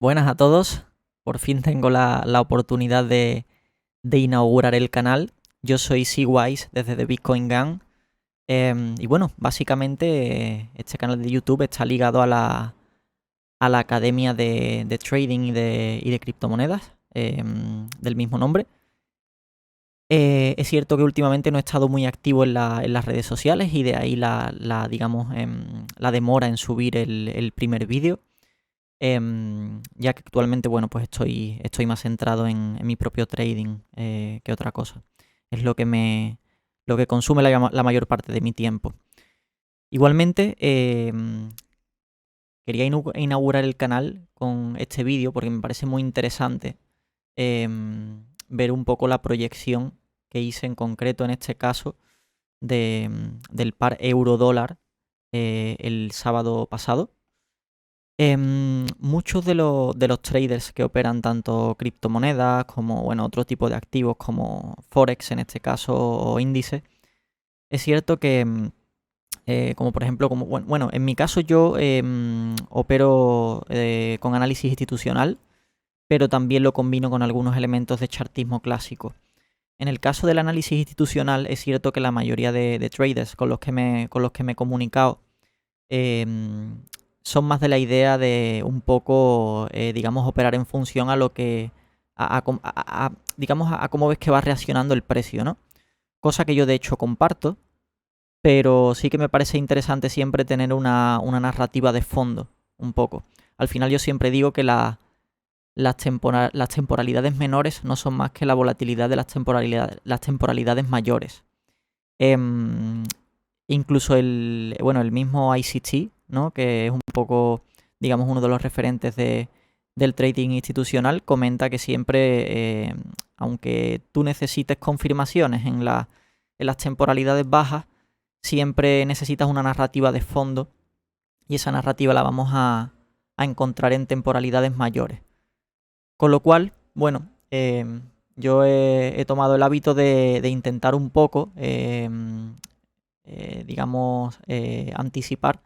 Buenas a todos. Por fin tengo la oportunidad de inaugurar el canal. Yo soy Seawise desde The Bitcoin Gang. Y bueno, básicamente este canal de YouTube está ligado a la academia de trading y de criptomonedas del mismo nombre. Es cierto que últimamente no he estado muy activo en las redes sociales y de ahí digamos, la demora en subir el primer vídeo. Ya que actualmente, bueno, pues estoy más centrado en mi propio trading que otra cosa. Es lo que consume la mayor parte de mi tiempo. Igualmente, quería inaugurar el canal con este vídeo porque me parece muy interesante ver un poco la proyección que hice en concreto en este caso del par euro-dólar el sábado pasado. Muchos de los traders que operan tanto criptomonedas como bueno, otro tipo de activos como Forex en este caso o índices, es cierto que, como por ejemplo, bueno, en mi caso yo opero con análisis institucional, pero también lo combino con algunos elementos de chartismo clásico. En el caso del análisis institucional es cierto que la mayoría de traders con los que me he comunicado son más de la idea de un poco, digamos, operar en función a lo que, digamos, a cómo ves que va reaccionando el precio, ¿no? Cosa que yo de hecho comparto, pero sí que me parece interesante siempre tener una narrativa de fondo, un poco. Al final yo siempre digo que las temporalidades menores no son más que la volatilidad de las temporalidades mayores. Incluso el mismo ICT, ¿no? Que es un poco, digamos, uno de los referentes del trading institucional, comenta que siempre, aunque tú necesites confirmaciones en las temporalidades bajas, siempre necesitas una narrativa de fondo y esa narrativa la vamos a encontrar en temporalidades mayores. Con lo cual, bueno, yo he tomado el hábito de intentar un poco, digamos, anticipar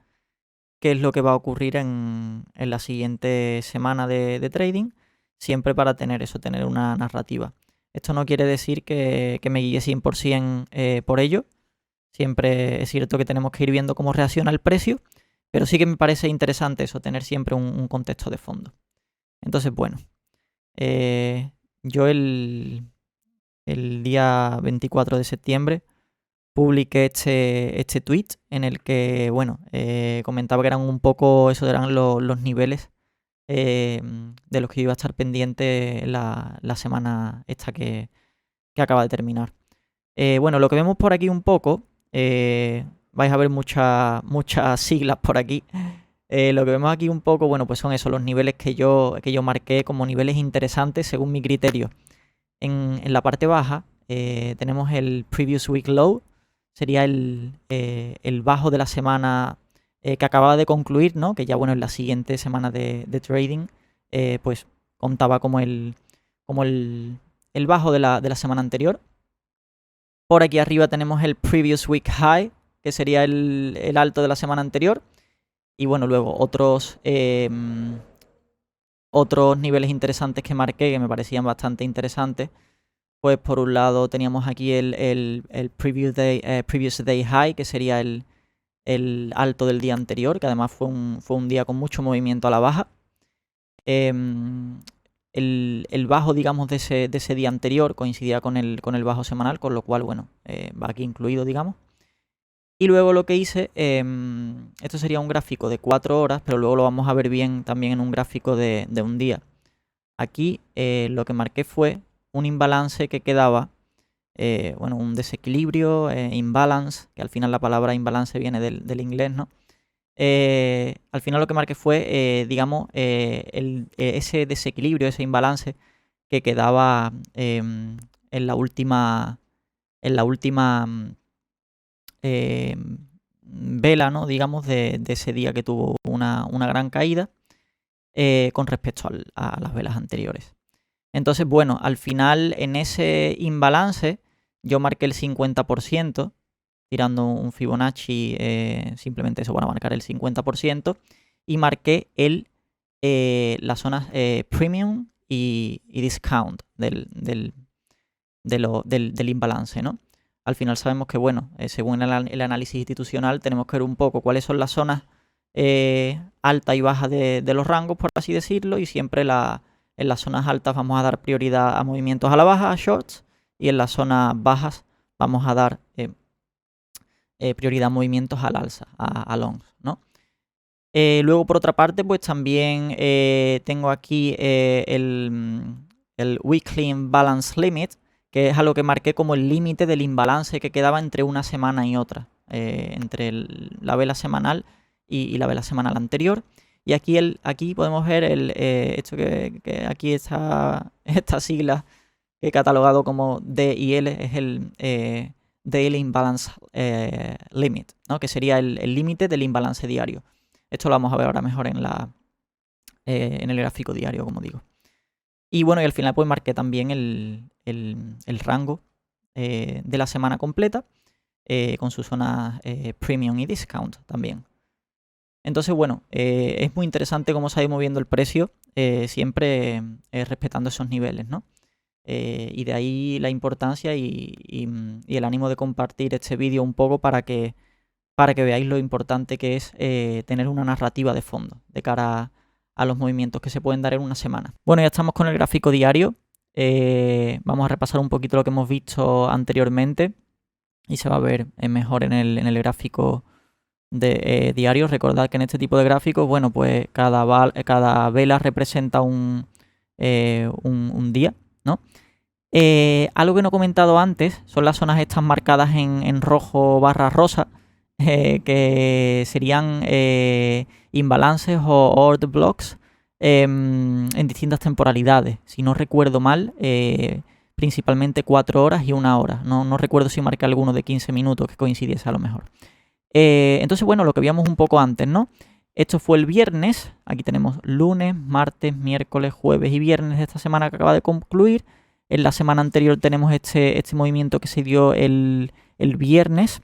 qué es lo que va a ocurrir en la siguiente semana de trading, siempre para tener eso, tener una narrativa. Esto no quiere decir que me guíe 100% por ello. Siempre es cierto que tenemos que ir viendo cómo reacciona el precio, pero sí que me parece interesante eso, tener siempre un contexto de fondo. Entonces, bueno, yo el día 24 de septiembre publiqué este tweet en el que, bueno, comentaba que eran un poco, esos eran los niveles de los que iba a estar pendiente la semana esta que acaba de terminar. Bueno, lo que vemos por aquí un poco, vais a ver muchas siglas por aquí. Lo que vemos aquí un poco, bueno, pues son esos los niveles que yo marqué como niveles interesantes según mi criterio. En la parte baja tenemos el Previous Week Low, sería el bajo de la semana que acababa de concluir, ¿no? Que ya, bueno, en la siguiente semana de trading, pues contaba como el bajo de la semana anterior. Por aquí arriba tenemos el Previous Week High, que sería el alto de la semana anterior. Y bueno, luego otros niveles interesantes que marqué, que me parecían bastante interesantes. Pues por un lado teníamos aquí el Previous Day High, que sería el alto del día anterior, que además fue un día con mucho movimiento a la baja. El bajo, digamos, de ese día anterior coincidía con el bajo semanal, con lo cual, bueno, va aquí incluido, digamos. Y luego lo que hice, esto sería un gráfico de 4 horas, pero luego lo vamos a ver bien también en un gráfico de un día. Aquí lo que marqué fue un imbalance que quedaba, bueno, un desequilibrio, imbalance, que al final la palabra imbalance viene del inglés, ¿no? Al final lo que marqué fue, digamos, ese desequilibrio, ese imbalance que quedaba en la última vela, ¿no? Digamos, de ese día que tuvo una gran caída con respecto a las velas anteriores. Entonces, bueno, al final en ese imbalance yo marqué el 50%, tirando un Fibonacci, simplemente eso para marcar el 50%, y marqué el las zonas premium y discount del imbalance, ¿no? Al final sabemos que, bueno, según el análisis institucional, tenemos que ver un poco cuáles son las zonas altas y bajas de los rangos, por así decirlo, y siempre en las zonas altas vamos a dar prioridad a movimientos a la baja, a shorts, y en las zonas bajas vamos a dar prioridad a movimientos al alza, a longs, ¿no? Luego, por otra parte, pues también tengo aquí el Weekly Imbalance Limit, que es algo que marqué como el límite del imbalance que quedaba entre una semana y otra, entre la vela semanal y la vela semanal anterior. Y aquí podemos ver esto que aquí está, esta sigla que he catalogado como D y L, es el Daily Imbalance Limit, ¿no? Que sería el límite del imbalance diario. Esto lo vamos a ver ahora mejor en el gráfico diario, como digo. Y bueno, y al final pues marqué también el rango de la semana completa con sus zonas premium y discount también. Entonces, bueno, es muy interesante cómo se ha ido moviendo el precio, siempre respetando esos niveles, ¿no? Y de ahí la importancia y el ánimo de compartir este vídeo un poco para que veáis lo importante que es tener una narrativa de fondo de cara a los movimientos que se pueden dar en una semana. Bueno, ya estamos con el gráfico diario. Vamos a repasar un poquito lo que hemos visto anteriormente y se va a ver mejor en el gráfico de diario. Recordad que en este tipo de gráficos, bueno, pues cada vela representa un día, ¿no? Algo que no he comentado antes son las zonas estas marcadas en rojo barra rosa, que serían imbalances o order blocks en distintas temporalidades. Si no recuerdo mal, principalmente 4 horas y 1 hora. No recuerdo si marqué alguno de 15 minutos que coincidiese a lo mejor. Entonces, bueno, lo que veíamos un poco antes, ¿no? Esto fue el viernes. Aquí tenemos lunes, martes, miércoles, jueves y viernes de esta semana que acaba de concluir. En la semana anterior tenemos este movimiento que se dio el viernes.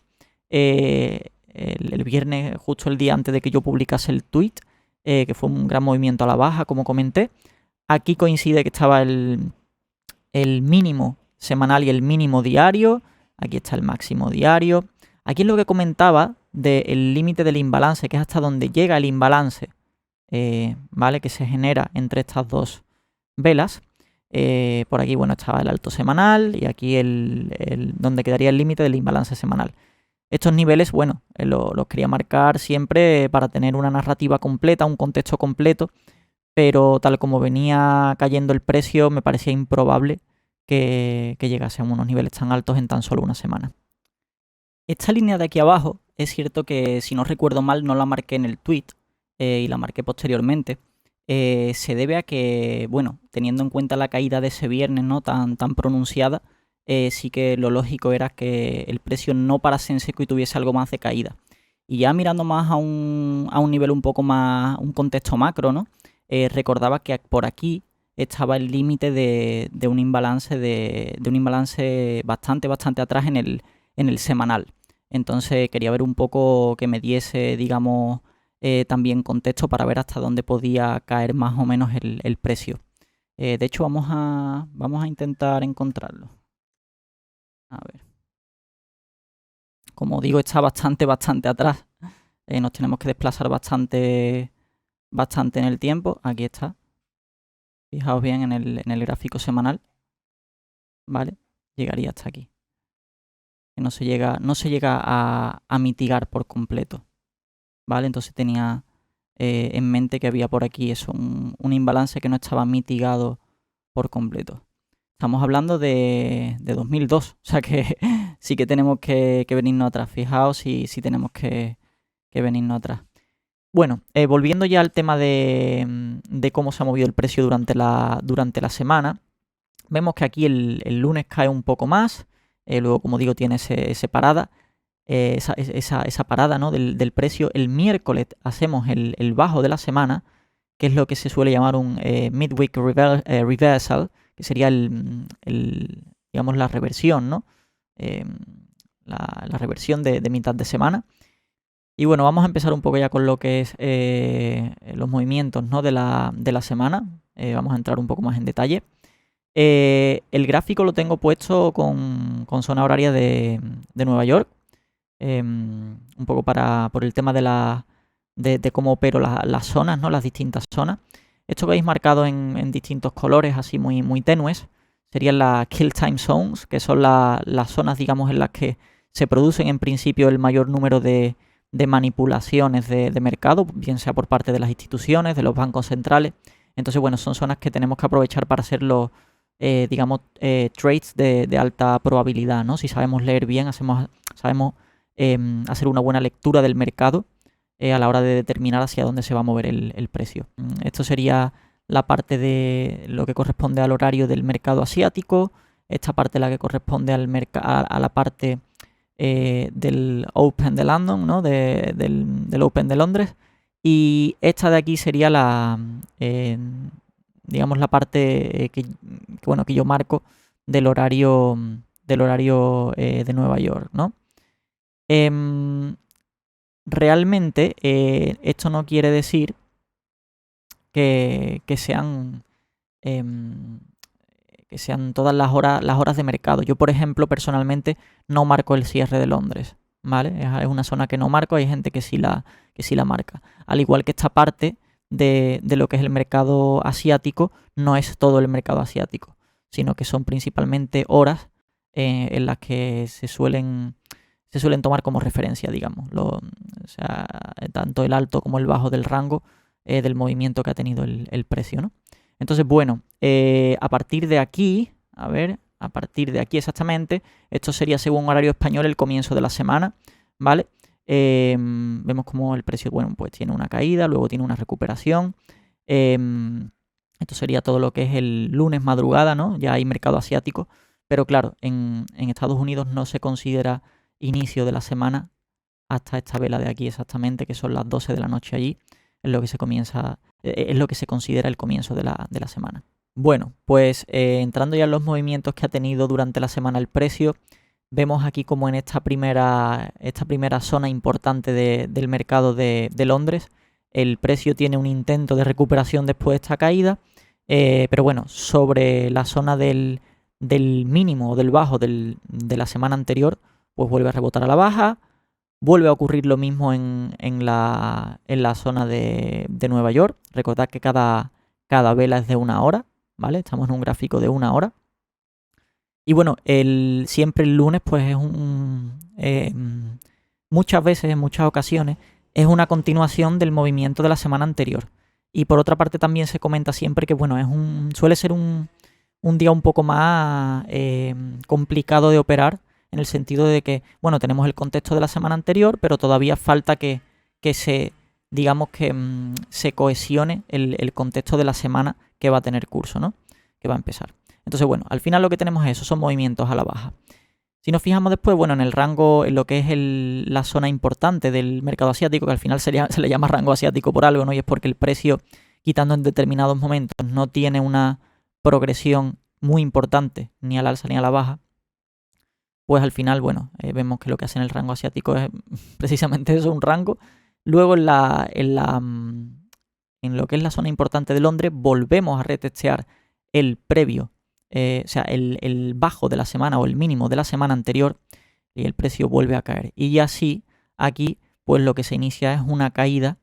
El viernes, justo el día antes de que yo publicase el tweet, que fue un gran movimiento a la baja, como comenté. Aquí coincide que estaba el mínimo semanal y el mínimo diario. Aquí está el máximo diario. Aquí es lo que comentaba del límite del imbalance, que es hasta donde llega el imbalance, ¿vale? Que se genera entre estas dos velas. Por aquí, bueno, estaba el alto semanal y aquí donde quedaría el límite del imbalance semanal. Estos niveles, bueno, los quería marcar siempre para tener una narrativa completa, un contexto completo, pero tal como venía cayendo el precio, me parecía improbable que llegase a unos niveles tan altos en tan solo una semana. Esta línea de aquí abajo, es cierto que si no recuerdo mal no la marqué en el tweet y la marqué posteriormente. Se debe a que, bueno, teniendo en cuenta la caída de ese viernes, ¿no? tan pronunciada, sí que lo lógico era que el precio no parase en seco y tuviese algo más de caída. Y ya mirando más a un nivel un poco más, un contexto macro, ¿no? Recordaba que por aquí estaba el límite de un imbalance bastante atrás en el semanal. Entonces quería ver un poco que me diese, digamos, también contexto para ver hasta dónde podía caer más o menos el precio. De hecho, vamos a intentar encontrarlo. A ver. Como digo, está bastante atrás. Nos tenemos que desplazar bastante en el tiempo. Aquí está. Fijaos bien en el gráfico semanal. ¿Vale? Llegaría hasta aquí. Que no se llega a mitigar por completo. ¿Vale? Entonces tenía en mente que había por aquí eso, un imbalance que no estaba mitigado por completo. Estamos hablando de 2002, o sea que sí que tenemos que venirnos atrás. Fijaos si tenemos que venirnos atrás. Bueno, volviendo ya al tema de cómo se ha movido el precio durante la semana, vemos que aquí el lunes cae un poco más, luego, como digo, tiene esa parada, esa parada, ¿no? del precio. El miércoles hacemos el bajo de la semana, que es lo que se suele llamar un midweek reversal, que sería digamos, la reversión, ¿no? La reversión de mitad de semana. Y bueno, vamos a empezar un poco ya con lo que es los movimientos, ¿no?, de la semana. Vamos a entrar un poco más en detalle. El gráfico lo tengo puesto con zona horaria de Nueva York. Un poco por el tema de cómo opero las zonas, ¿no?, las distintas zonas. Esto veis marcado en distintos colores, así muy tenues, serían las Kill Time Zones, que son las zonas, digamos, en las que se producen en principio el mayor número de manipulaciones de mercado, bien sea por parte de las instituciones, de los bancos centrales. Entonces, bueno, son zonas que tenemos que aprovechar para hacer los, digamos, trades de alta probabilidad, ¿no? Si sabemos leer bien, sabemos hacer una buena lectura del mercado a la hora de determinar hacia dónde se va a mover el precio. Esto sería la parte de lo que corresponde al horario del mercado asiático, esta parte la que corresponde a la parte del Open de London, ¿no?, del Open de Londres, y esta de aquí sería digamos, la parte que yo marco del horario de Nueva York, ¿no? Realmente esto no quiere decir que sean todas las horas de mercado. Yo, por ejemplo, personalmente no marco el cierre de Londres, ¿vale? Es una zona que no marco, hay gente que sí la marca. Al igual que esta parte de lo que es el mercado asiático, no es todo el mercado asiático, sino que son principalmente horas en las que se suelen tomar como referencia, digamos, o sea, tanto el alto como el bajo del rango del movimiento que ha tenido el precio, ¿no? Entonces, bueno, a partir de aquí, a partir de aquí exactamente, esto sería según horario español el comienzo de la semana, ¿vale? Vemos como el precio, bueno, pues tiene una caída, luego tiene una recuperación. Esto sería todo lo que es el lunes madrugada, ¿no? Ya hay mercado asiático, pero claro, en Estados Unidos no se considera inicio de la semana hasta esta vela de aquí exactamente, que son las 12 de la noche allí, es lo que se considera el comienzo de la semana. Bueno, pues entrando ya en los movimientos que ha tenido durante la semana el precio, vemos aquí como en esta primera zona importante del mercado de Londres, el precio tiene un intento de recuperación después de esta caída, pero bueno, sobre la zona del mínimo o del bajo de la semana anterior, pues vuelve a rebotar a la baja. Vuelve a ocurrir lo mismo en la zona de Nueva York. Recordad que cada vela es de 1 hora, ¿vale? Estamos en un gráfico de 1 hora. Y bueno, siempre el lunes, pues es muchas veces, en muchas ocasiones, es una continuación del movimiento de la semana anterior. Y por otra parte también se comenta siempre que, bueno, suele ser un día un poco más complicado de operar, en el sentido de que, bueno, tenemos el contexto de la semana anterior, pero todavía falta que se, digamos, que se cohesione el contexto de la semana que va a tener curso, ¿no?, que va a empezar. Entonces, bueno, al final lo que tenemos es eso, son movimientos a la baja. Si nos fijamos después, bueno, en el rango, en lo que es la zona importante del mercado asiático, que al final se le llama rango asiático por algo, ¿no? Y es porque el precio, quitando en determinados momentos, no tiene una progresión muy importante, ni al alza ni a la baja. Pues al final, bueno, vemos que lo que hace en el rango asiático es precisamente eso, un rango. Luego en lo que es la zona importante de Londres, volvemos a retestear el previo, o sea, el bajo de la semana o el mínimo de la semana anterior, y el precio vuelve a caer. Y así, aquí, pues lo que se inicia es una caída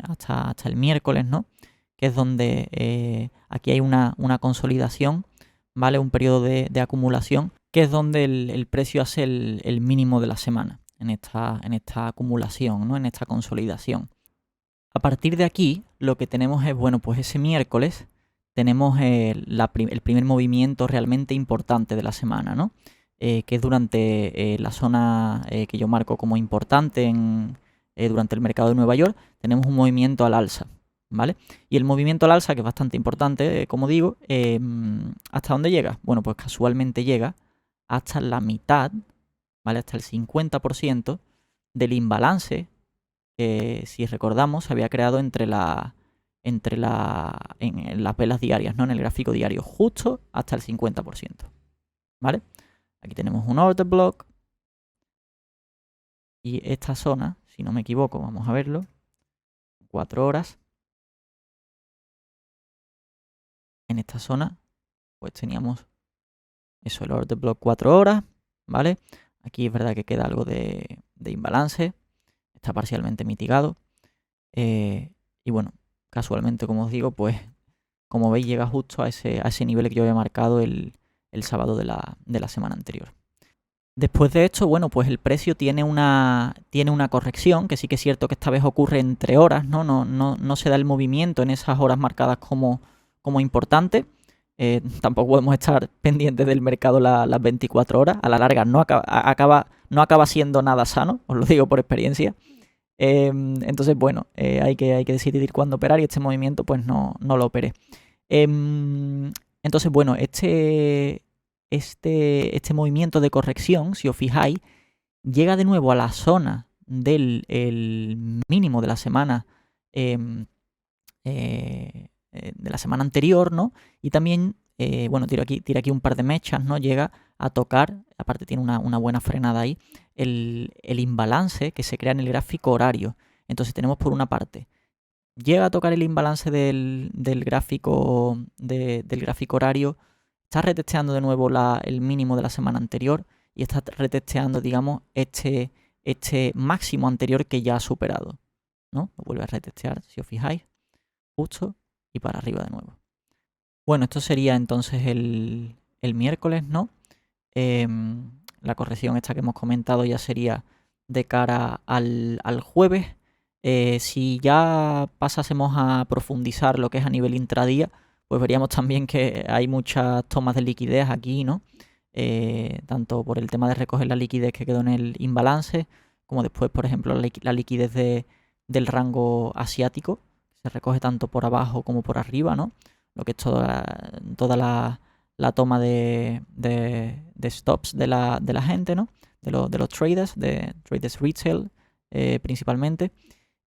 hasta el miércoles, ¿no?, que es donde aquí hay una consolidación, ¿vale? Un periodo de acumulación, que es donde el precio hace el mínimo de la semana, en esta acumulación, ¿no?, en esta consolidación. A partir de aquí, lo que tenemos es, bueno, pues ese miércoles tenemos el primer movimiento realmente importante de la semana, ¿no? Que es durante la zona que yo marco como importante durante el mercado de Nueva York, tenemos un movimiento al alza, ¿vale? Y el movimiento al alza, que es bastante importante, como digo, ¿hasta dónde llega? Bueno, pues casualmente llega hasta la mitad, ¿vale? Hasta el 50% del imbalance que, si recordamos, se había creado en las velas diarias, ¿no?, en el gráfico diario, justo hasta el 50%, ¿vale? Aquí tenemos un order block Y esta zona, si no me equivoco, vamos a verlo, 4 horas. En esta zona, pues teníamos eso, el order block 4 horas, ¿vale? Aquí es verdad que queda algo de imbalance, está parcialmente mitigado. Y bueno, casualmente, como os digo, pues como veis llega justo a ese nivel que yo había marcado el sábado de la semana anterior. Después de esto, bueno, pues el precio tiene una corrección, que sí que es cierto que esta vez ocurre entre horas, ¿no? No se da el movimiento en esas horas marcadas como importante. Tampoco podemos estar pendientes del mercado las 24 horas. A la larga no acaba siendo nada sano, os lo digo por experiencia. Entonces, bueno, hay que decidir cuándo operar y este movimiento pues no lo operé. Entonces, bueno, este movimiento de corrección, si os fijáis, llega de nuevo a la zona del mínimo de la semana de la semana anterior, ¿no? Y también, bueno, tira aquí un par de mechas, ¿no? Llega a tocar, aparte tiene una buena frenada ahí, el imbalance que se crea en el gráfico horario. Entonces tenemos por una parte, llega a tocar el imbalance del gráfico horario, está retesteando de nuevo el mínimo de la semana anterior y está retesteando, digamos, este máximo anterior que ya ha superado, ¿no? Lo vuelve a retestear, si os fijáis, justo, y para arriba de nuevo. Bueno, esto sería entonces el miércoles, ¿no? La corrección esta que hemos comentado ya sería de cara al jueves. Si ya pasásemos a profundizar lo que es a nivel intradía, pues veríamos también que hay muchas tomas de liquidez aquí, ¿no? Tanto por el tema de recoger la liquidez que quedó en el imbalance, como después, por ejemplo, la liquidez del rango asiático, se recoge tanto por abajo como por arriba, ¿no? Lo que es toda la toma de stops de la gente, ¿no? De los traders, de traders retail principalmente.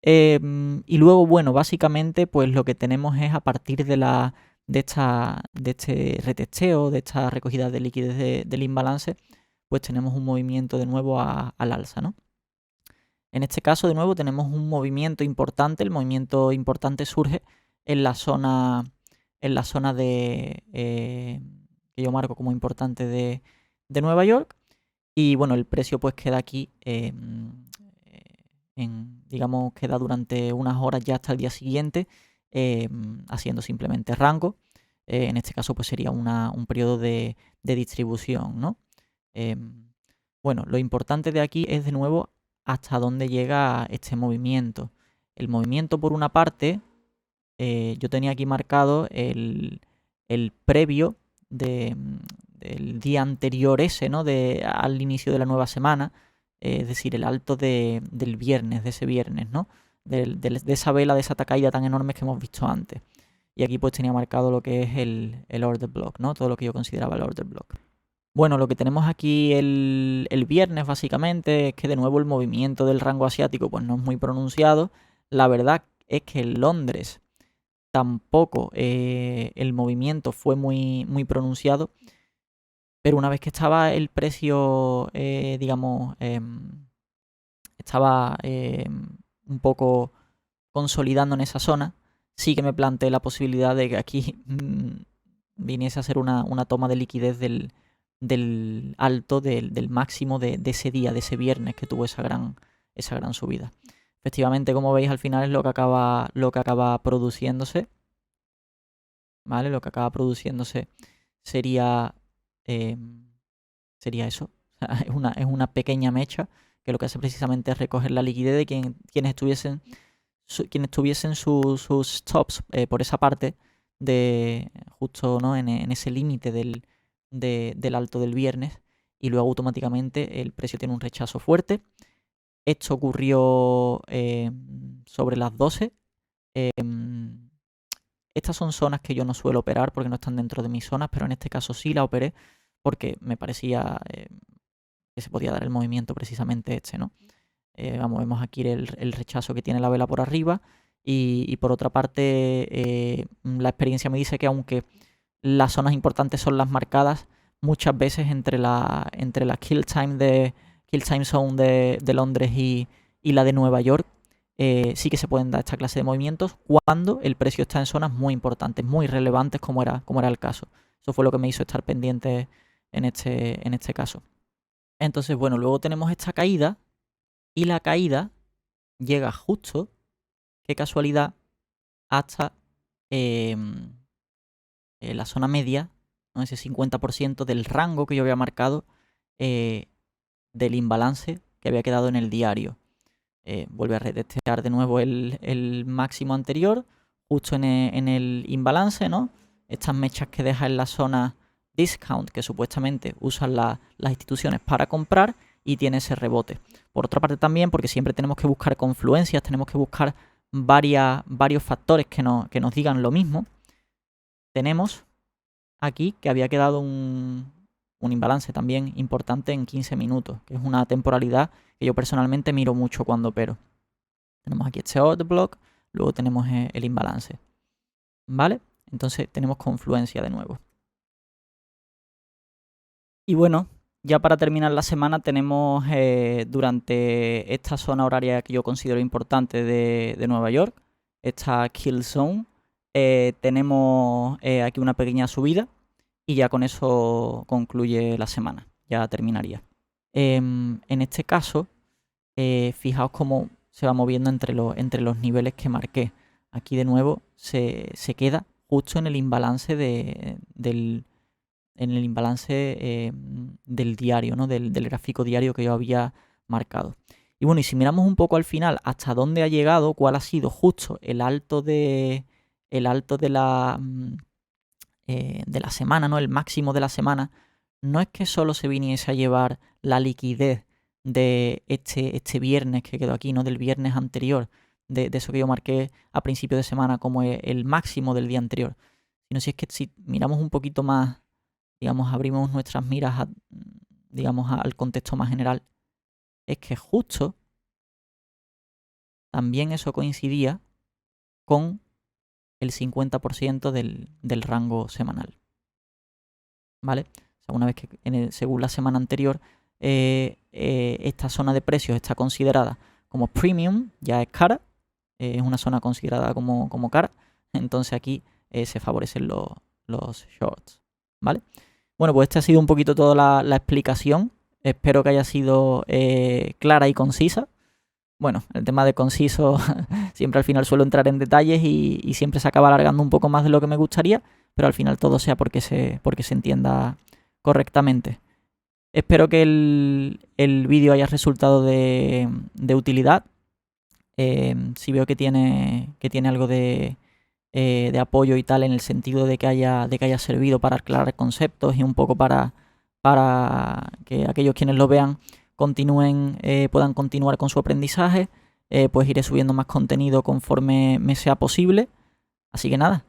Y luego, bueno, básicamente, pues lo que tenemos es a partir de este retesteo, de esta recogida de liquidez del imbalance, pues tenemos un movimiento de nuevo al alza, ¿no? En este caso, de nuevo, tenemos un movimiento importante. El movimiento importante surge en la zona de que yo marco como importante de Nueva York. Y bueno, el precio pues queda aquí digamos, queda durante unas horas ya hasta el día siguiente, haciendo simplemente rango. En este caso pues sería un periodo de distribución, ¿no? Bueno, lo importante de aquí es de nuevo hasta dónde llega este movimiento. El movimiento, por una parte, yo tenía aquí marcado el previo del día anterior ese, ¿no? Al inicio de la nueva semana, es decir, el alto del viernes, de ese viernes, ¿no? De esa vela, de esa caída tan enorme que hemos visto antes. Y aquí pues tenía marcado lo que es el order block, ¿no? Todo lo que yo consideraba el order block. Bueno, lo que tenemos aquí el viernes básicamente es que de nuevo el movimiento del rango asiático pues no es muy pronunciado. La verdad es que en Londres tampoco el movimiento fue muy pronunciado, pero una vez que estaba el precio, digamos, estaba un poco consolidando en esa zona, sí que me planteé la posibilidad de que aquí viniese a ser una toma de liquidez del alto, del máximo de ese día, de ese viernes que tuvo esa gran subida. Efectivamente, como veis, al final es lo que acaba produciéndose, ¿vale? Lo que acaba produciéndose sería eso. Es una pequeña mecha que lo que hace precisamente es recoger la liquidez de quienes tuviesen sus stops por esa parte de justo, ¿no? en ese límite del alto del viernes, y luego automáticamente el precio tiene un rechazo fuerte. Esto ocurrió sobre las 12. Estas son zonas que yo no suelo operar porque no están dentro de mis zonas, pero en este caso sí la operé porque me parecía que se podía dar el movimiento precisamente este, ¿no? Vemos aquí el rechazo que tiene la vela por arriba y por otra parte la experiencia me dice que aunque las zonas importantes son las marcadas, muchas veces entre la kill time el time zone de Londres y la de Nueva York, sí que se pueden dar esta clase de movimientos cuando el precio está en zonas muy importantes, muy relevantes, como era el caso. Eso fue lo que me hizo estar pendiente en este caso. Entonces, bueno, luego tenemos esta caída, y la caída llega justo, qué casualidad, hasta la zona media, ¿no? Ese 50% del rango que yo había marcado del imbalance que había quedado en el diario. Vuelve a retestear de nuevo el máximo anterior, justo en el imbalance, ¿no? Estas mechas que deja en la zona discount, que supuestamente usan las instituciones para comprar, y tiene ese rebote. Por otra parte también, porque siempre tenemos que buscar confluencias, tenemos que buscar varios factores que nos digan lo mismo. Tenemos aquí que había quedado un imbalance también importante en 15 minutos, que es una temporalidad que yo personalmente miro mucho cuando opero. Tenemos aquí este order block, luego tenemos el imbalance, ¿vale? Entonces tenemos confluencia de nuevo. Y bueno, ya para terminar la semana tenemos durante esta zona horaria que yo considero importante de Nueva York, esta kill zone, tenemos aquí una pequeña subida, y ya con eso concluye la semana, ya terminaría. En este caso, fijaos cómo se va moviendo entre los niveles que marqué. Aquí de nuevo se queda justo en el imbalance del diario, ¿no? Del gráfico diario que yo había marcado. Y bueno, y si miramos un poco al final hasta dónde ha llegado, cuál ha sido justo el alto de la semana, ¿no? El máximo de la semana, no es que solo se viniese a llevar la liquidez de este viernes que quedó aquí, ¿no? Del viernes anterior, de eso que yo marqué a principio de semana como el máximo del día anterior, sino si es que si miramos un poquito más, digamos, abrimos nuestras miras digamos, al contexto más general, es que justo también eso coincidía con el 50% del rango semanal, ¿vale? O sea, una vez que según la semana anterior esta zona de precios está considerada como premium, ya es cara, es una zona considerada como cara, entonces aquí se favorecen los shorts, ¿vale? Bueno, pues esta ha sido un poquito toda la explicación. Espero que haya sido clara y concisa. Bueno, el tema de conciso siempre al final suelo entrar en detalles y siempre se acaba alargando un poco más de lo que me gustaría, pero al final todo sea porque se entienda correctamente. Espero que el vídeo haya resultado de utilidad. Si veo que tiene algo de apoyo y tal, en el sentido de que haya servido para aclarar conceptos y un poco para que aquellos quienes lo vean puedan continuar con su aprendizaje, pues iré subiendo más contenido conforme me sea posible. Así que nada,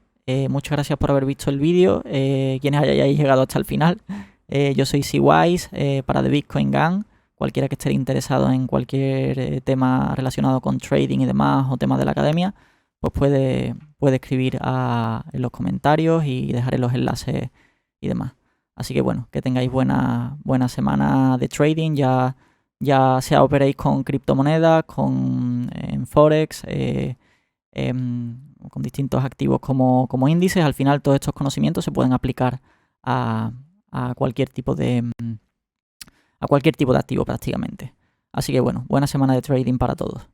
muchas gracias por haber visto el vídeo, quienes hayáis llegado hasta el final. Yo soy CWise para The Bitcoin Gang. Cualquiera que esté interesado en cualquier tema relacionado con trading y demás, o temas de la academia, pues puede escribir en los comentarios y dejaré los enlaces y demás. Así que bueno, que tengáis buena semana de trading, ya sea operéis con criptomonedas, en Forex, con distintos activos como índices. Al final todos estos conocimientos se pueden aplicar a cualquier tipo de activo prácticamente. Así que bueno, buena semana de trading para todos.